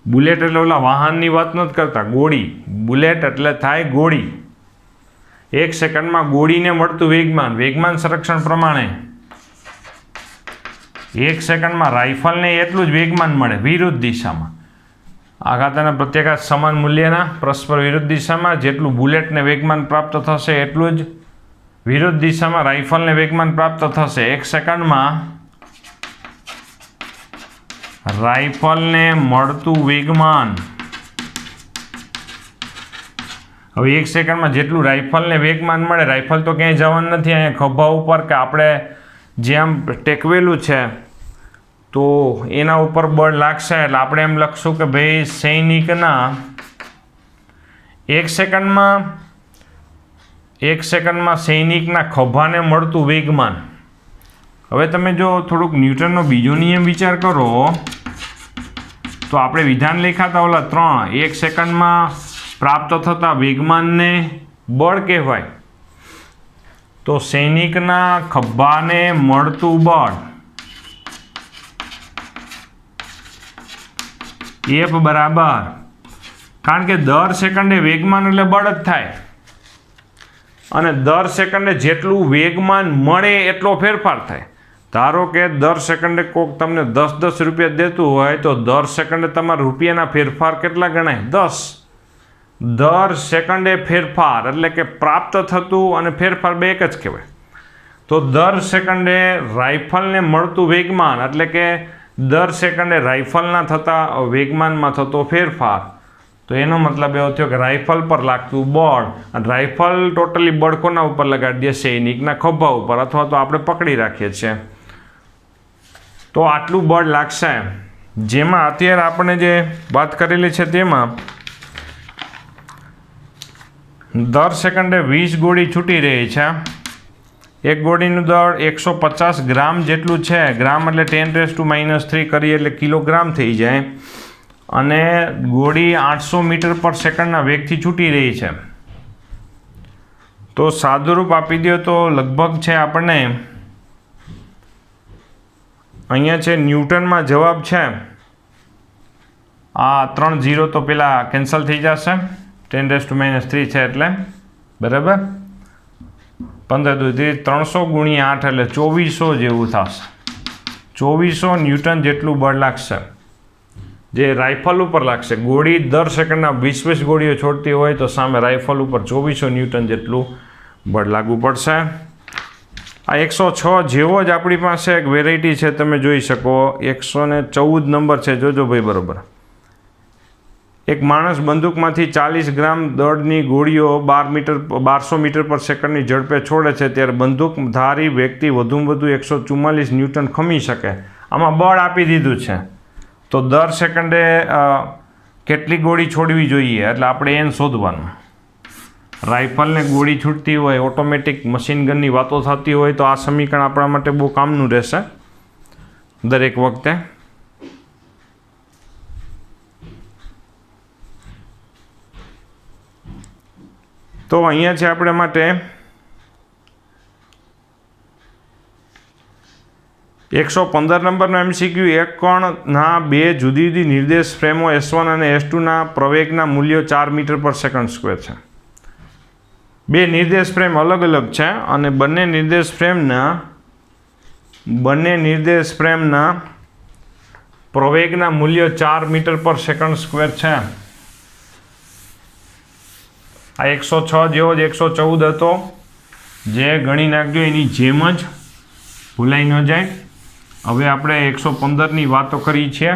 બુલેટ એટલે ઓલા વાહનની વાત નથી કરતા, ગોળી. બુલેટ એટલે થાય ગોળી. 1 સેકન્ડમાં ગોળીને મળતું વેગમાન સંરક્ષણ પ્રમાણે 1 સેકન્ડમાં રાઇફલને એટલું જ વેગમાન મળે વિરુદ્ધ દિશામાં. આઘાત અને પ્રત્યાઘાત સમાન મૂલ્યના પરસ્પર વિરુદ્ધ દિશામાં જેટલું બુલેટને વેગમાન પ્રાપ્ત થશે એટલું જ વિરુદ્ધ દિશામાં રાઇફલને વેગમાન પ્રાપ્ત થશે. 1 સેકન્ડમાં રાઇફલને મળતું વેગમાન. હવે 1 સેકન્ડમાં જેટલું રાઇફલને વેગમાન મળે, રાઇફલ તો ક્યાંય જવાનું નથી, અહીંયા ખભા ઉપર કે આપણે જેમ ટેકવેલું છે તો એના ઉપર બળ લાગશે. એટલે આપણે એમ લખશું કે ભાઈ સૈનિકના 1 સેકન્ડમાં સૈનિકના ખભાને મળતું વેગમાન. હવે તમે જો થોડુંક ન્યૂટનનો બીજો નિયમ વિચાર કરો તો આપણે વિધાન લખાતા ઓલા 3 1 સેકન્ડમાં પ્રાપ્ત થતા વેગમાનને બળ કહેવાય. તો સૈનિકના ખભાને મળતું બળ F બરાબર, કારણ કે દર સેકન્ડે વેગમાન એટલે બળ જ થાય અને દર સેકન્ડે જેટલું વેગમાન મળે એટલો ફેરફાર થાય. ધારો કે દર સેકન્ડે કોક તમને 10-10 રૂપિયા દેતું હોય તો દર સેકન્ડે તમારા રૂપિયાના ફેરફાર કેટલા ગણાય? 10. દર સેકન્ડે ફેરફાર એટલે કે પ્રાપ્ત થતું અને ફેરફાર બે એક જ કહેવાય. તો દર સેકન્ડે રાઇફલને મળતું વેગમાન એટલે કે દર સેકન્ડે રાઇફલના થતા વેગમાનમાં થતો ફેરફાર. તો એનો મતલબ એવો થયો કે રાઇફલ પર લાગતું બળ, અને રાઇફલ ટોટલી બળ કોના ઉપર લગાડી દે? સૈનિકના ખભા ઉપર, અથવા તો આપણે પકડી રાખીએ છીએ તો આટલું બળ લાગશે. જેમાં અત્યારે આપણે જે વાત કરેલી છે તેમાં દર સેકન્ડે 20 ગોળી છૂટી રહી છે. એક ગોળીનું દળ 150 ગ્રામ જેટલું છે. ગ્રામ એટલે 10⁻³ કરીએ એટલે કિલોગ્રામ થઈ જાય. અને ગોળી 800 મીટર પર સેકન્ડના વેગથી છૂટી રહી છે, તો સાદુરૂપ આપી દો તો લગભગ છે આપણને અહીંયા છે ન્યૂટનમાં જવાબ છે આ 3 0 તો પેલા કેન્સલ થઈ જશે, 10⁻³ છે એટલે બરાબર, 15 × 2 = 300 × 8 એટલે 2400 જેવું થશે, 2400 ન્યૂટન જેટલું બળ લાગશે જે રાઇફલ ઉપર લાગશે. ગોળી દર સેકન્ડના 20 ગોળીઓ છોડતી હોય તો સામે રાઇફલ ઉપર 2400 ન્યૂટન જેટલું બળ લાગુ પડશે. આ 106 જેવો જ આપણી પાસે એક વેરાયટી છે, તમે જોઈ શકો 114 નંબર છે, જોજો ભાઈ બરાબર. એક માણસ બંદૂકમાંથી 40 ગ્રામ દળની ગોળીઓ 1200 મીટર પર સેકન્ડની ઝડપે છોડે છે, ત્યારે બંદૂકધારી વ્યક્તિ વધુમાં વધુ 144 ન્યૂટન ખમી શકે. આમાં બળ આપી દીધું છે, તો દર સેકન્ડે કેટલી ગોળી છોડવી જોઈએ એટલે આપણે એને શોધવાનું. રાઇફલને ગોળી છૂટતી હોય, ઓટોમેટિક મશીન ગનની વાતો થતી હોય તો આ સમીકરણ આપણા માટે બહુ કામનું રહેશે દરેક વખતે. તો અહીંયા છે આપણે માટે 115 નંબરનો MCQ. એક કણના બે જુદી જુદી નિર્દેશ ફ્રેમો S1 અને S2ના પ્રવેગના મૂલ્યો 4 મીટર પર સેકન્ડ સ્ક્વેર છે. બે નિર્દેશ ફ્રેમ અલગ અલગ છે અને બંને નિર્દેશ ફ્રેમના પ્રવેગના મૂલ્યો 4 મીટર પર સેકન્ડ સ્ક્વેર છે. આ 106 જેવો જ 114 હતો, જે ગણી નાખજો, એની જેમ જ ભૂલાઈ ન જાય. હવે આપણે 115ની વાતો કરી છે.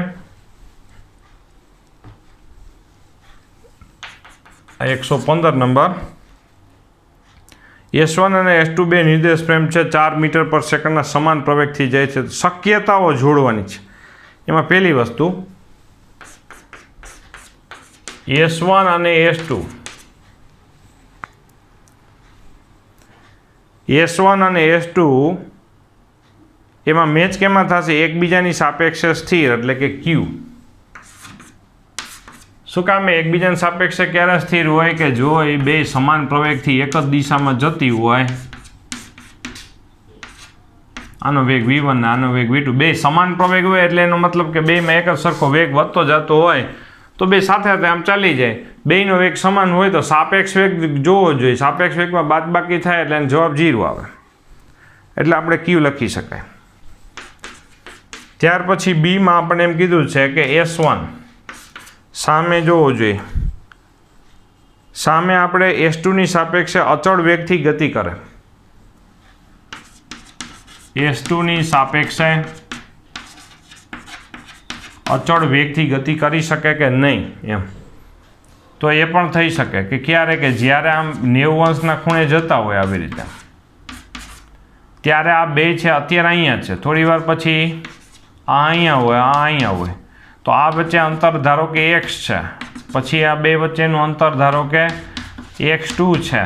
આ 115 નંબર. S1 અને S2 બે નિર્દેશ ફ્રેમ છે, 4 મીટર પર સેકન્ડના સમાન પ્રવેગથી જાય છે. શક્યતાઓ જોડવાની છે. એમાં પહેલી વસ્તુ S1 અને S2 અને S2 એમાં મેચ કેમાં થશે? એકબીજાની સાપેક્ષે સ્થિર એટલે કે Q. શું કામ એકબીજાની સાપેક્ષે ક્યારે સ્થિર હોય? કે જો એ બે સમાન પ્રવેગથી એક જ દિશામાં જતી હોય, આનો વેગ v1 ને આનો વેગ v2, બે સમાન પ્રવેગ હોય એટલે એનો મતલબ કે બેમાં એક જ સરખો વેગ વધતો જતો હોય તો બે સાથે સાથે આમ ચાલી જાય. બેયનો વેગ સમાન હોય તો સાપેક્ષ વેગ જોવો જોઈએ. સાપેક્ષ વેગમાં બાદબાકી થાય એટલે એનો જવાબ 0 આવે, એટલે આપણે Q લખી શકાય. ત્યાર પછી બીમાં આપણે એમ કીધું છે કે S1 સામે જોવો જોઈએ, સામે આપણે S2ની સાપેક્ષે અચળ વેગથી ગતિ કરે. S2ની સાપેક્ષે અચળ વેગથી ગતિ કરી શકે કે નહીં એમ. તો એ પણ થઈ શકે કે ક્યારે, કે જ્યારે આમ 90 અંશના ખૂણે જતા હોય આવી રીતે, ત્યારે આ બે છે અત્યારે અહીંયા છે, થોડી વાર પછી આ અહીંયા હોય, આ અહીંયા હોય, તો આ વચ્ચે અંતર ધારો કે x છે, પછી આ બે વચ્ચેનું અંતર ધારો કે x2 છે,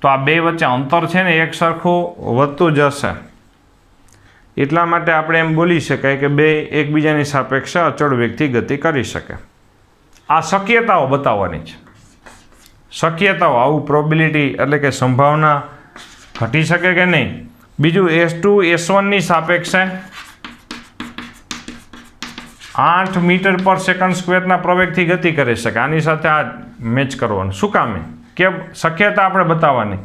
તો આ બે વચ્ચે અંતર છે ને એક સરખું વધતું જશે. એટલા માટે આપણે એમ બોલી શકાય કે બે એકબીજાની સાપેક્ષે અચળ વેગથી ગતિ કરી શકે. આ શક્યતાઓ બતાવવાની છે. શક્યતાઓ, આવું પ્રોબેબિલિટી એટલે કે સંભાવના ઘટી શકે કે નહીં. બીજું S2 S1ની સાપેક્ષે 8 મીટર પર સેકન્ડ સ્ક્વેરના પ્રવેગથી ગતિ કરી શકે. આની સાથે આ મેચ કરવાનું. શું કામે? કે શક્યતા આપણે બતાવવાની.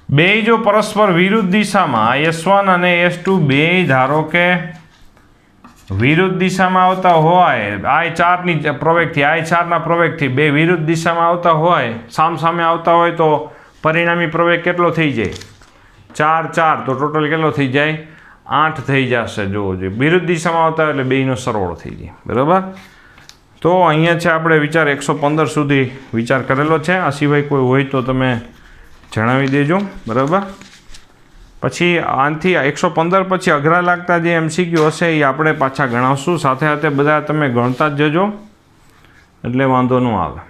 બે જો પરસ્પર વિરુદ્ધ દિશામાં S1 અને S2 બે ધારો કે વિરુદ્ધ દિશામાં આવતા હોય, I4ની પ્રવેગથી I4ના પ્રવેગથી બે વિરુદ્ધ દિશામાં આવતા હોય, સામસામે આવતા હોય, તો પરિણામી પ્રવેગ કેટલો થઈ જાય? 4 4, તો ટોટલ કેટલો થઈ જાય? 8 થઈ જશે. જોવો જોઈએ, વિરુદ્ધ દિશામાં આવતા હોય એટલે બેયનો સરવાળો થઈ જાય. બરાબર. તો અહીંયા છે આપણે વિચાર 115 સુધી વિચાર કરેલો છે. આ સિવાય કોઈ હોય તો તમે જણાવી દેજો. બરાબર. પછી આનાથી 115 પછી અઘરા લાગતા જે MCQ હશે એ આપણે પાછા ગણાવશું. સાથે સાથે બધા તમે ગણતા જ જજો એટલે વાંધો ન આવે.